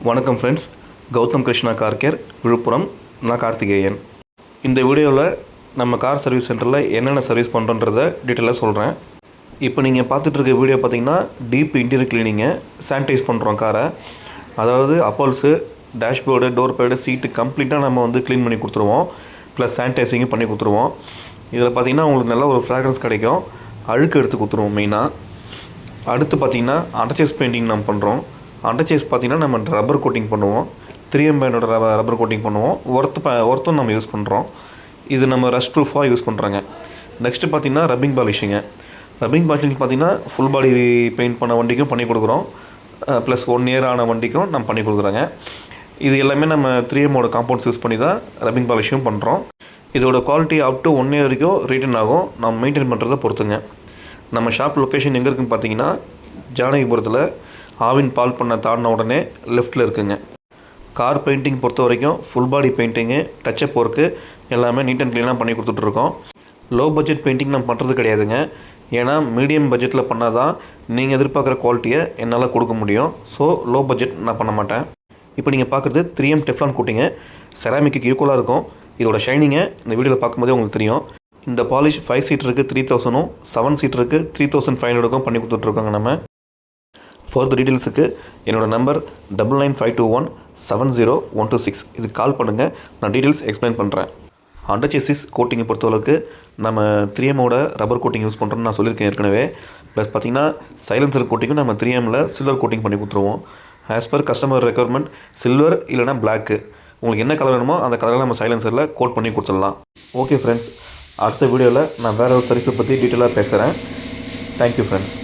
வணக்கம் friends, Gautham Krishna car care Villupuram. நான் கார்த்திகேயன். இந்த வீடியோவில் நம்ம கார் சர்வீஸ் சென்டரில் என்னென்ன சர்வீஸ் பண்ணுறோன்றதை டீட்டெயிலாக சொல்கிறேன். இப்போ நீங்கள் பார்த்துட்ருக்க வீடியோ பார்த்திங்கன்னா டீப் இன்டீரியர் கிளீனிங்கை சானிடைஸ் பண்ணுறோம் காரை. அதாவது அப்போல்ஸு, டேஷ்போர்டு, டோர் பேடு, சீட்டு கம்ப்ளீட்டாக நம்ம வந்து க்ளீன் பண்ணி கொடுத்துருவோம். ப்ளஸ் சானிடைசிங்கும் பண்ணி கொடுத்துருவோம். இதில் பார்த்திங்கன்னா உங்களுக்கு நல்ல ஒரு ஃப்ராக்ரன்ஸ் கிடைக்கும். அழுக்கு எடுத்து கொடுத்துருவோம் மெயினாக. அடுத்து பார்த்திங்கன்னா அண்டர்சேஸ் பெயிண்டிங் நம்ம பண்ணுறோம். அண்டர்சேஸ் பார்த்திங்கன்னா நம்ம ரப்பர் கோட்டிங் பண்ணுவோம். 3M பிராண்டோட ரப்பர் கோட்டிங் பண்ணுவோம். ஒர்த்தும் நம்ம யூஸ் பண்ணுறோம். இது நம்ம ரஷ் ப்ரூஃபாக யூஸ் பண்ணுறோங்க. நெக்ஸ்ட்டு பார்த்திங்கன்னா ரப்பிங் பாலிஷிங்க. ரப்பிங் பாலிஷிங் பார்த்திங்கன்னா ஃபுல் பாடி பெயிண்ட் பண்ண வண்டிக்கும் பண்ணி கொடுக்குறோம். ப்ளஸ் 1 இயர் ஆன வண்டிக்கும் நம்ம பண்ணி கொடுக்குறோங்க. இது எல்லாமே நம்ம 3Mோட காம்பவுண்ட்ஸ் யூஸ் பண்ணி தான் ரப்பிங் பாலிஷும் பண்ணுறோம். இதோட குவாலிட்டி அப் டு 1 இயர் வரைக்கும் ரிட்டர்ன் ஆகும். நம்ம மெயின்டைன் பண்ணுறதை பொறுத்துங்க. நம்ம ஷாப் லொக்கேஷன் எங்கே இருக்குதுன்னு பார்த்தீங்கன்னா ஜானகிபுரத்தில் ஆவின் பால் பண்ண தாண்டின உடனே லெஃப்ட்டில் இருக்குங்க. கார் பெயிண்டிங் பொறுத்த வரைக்கும் full body painting, touch-up work எல்லாமே நீட் அண்ட் க்ளீனாக பண்ணி கொடுத்துட்ருக்கோம். லோ பட்ஜெட் பெயிண்டிங் நம்ம பண்ணுறது கிடையாதுங்க. ஏன்னா மீடியம் பட்ஜெட்டில் பண்ணால் தான் நீங்கள் எதிர்பார்க்குற குவாலிட்டியை என்னால் கொடுக்க முடியும். ஸோ லோ பட்ஜெட் நான் பண்ண மாட்டேன். இப்போ நீங்கள் பார்க்குறது 3M டெஃப்லான் கோட்டிங்கு. செராமிக்கு ஈக்குவலாக இருக்கும். இதோட ஷைனிங்கை இந்த வீடியோவில் பார்க்கும்போதே உங்களுக்கு தெரியும். இந்த பாலிஷ் 5 சீட்டருக்கு 3000, 7 சீட்டருக்கு 3500 பண்ணி கொடுத்துட்ருக்கோங்க நம்ம. ஃபர்தர் டீட்டெயில்ஸுக்கு என்னோடய நம்பர் 9952170126 இதுக்கு கால் பண்ணுங்கள். நான் டீட்டெயில்ஸ் எக்ஸ்பிளைன் பண்ணுறேன். அண்டர்சேசிஸ் கோட்டிங்கை பொறுத்தளவுக்கு நம்ம 3Mோட ரப்பர் கோட்டிங் யூஸ் பண்ணுறோன்னு நான் சொல்லியிருக்கேன் ஏற்கனவே. ப்ளஸ் பார்த்திங்கன்னா சைலன்சர் கோட்டிங்கும் நம்ம 3Mல சில்வர் கோட்டிங் பண்ணி கொடுத்துருவோம். As per customer requirement silver இல்லைனா பிளாக்கு, உங்களுக்கு என்ன கலர் வேணுமோ அந்த கலரில் நம்ம சைலன்சரில் கோட் பண்ணி கொடுத்துடலாம். ஓகே ஃப்ரெண்ட்ஸ், அடுத்த வீடியோவில் நான் வேறு ஒரு சர்வீஸை பற்றி டீட்டெயிலாக பேசுகிறேன். Thank you friends.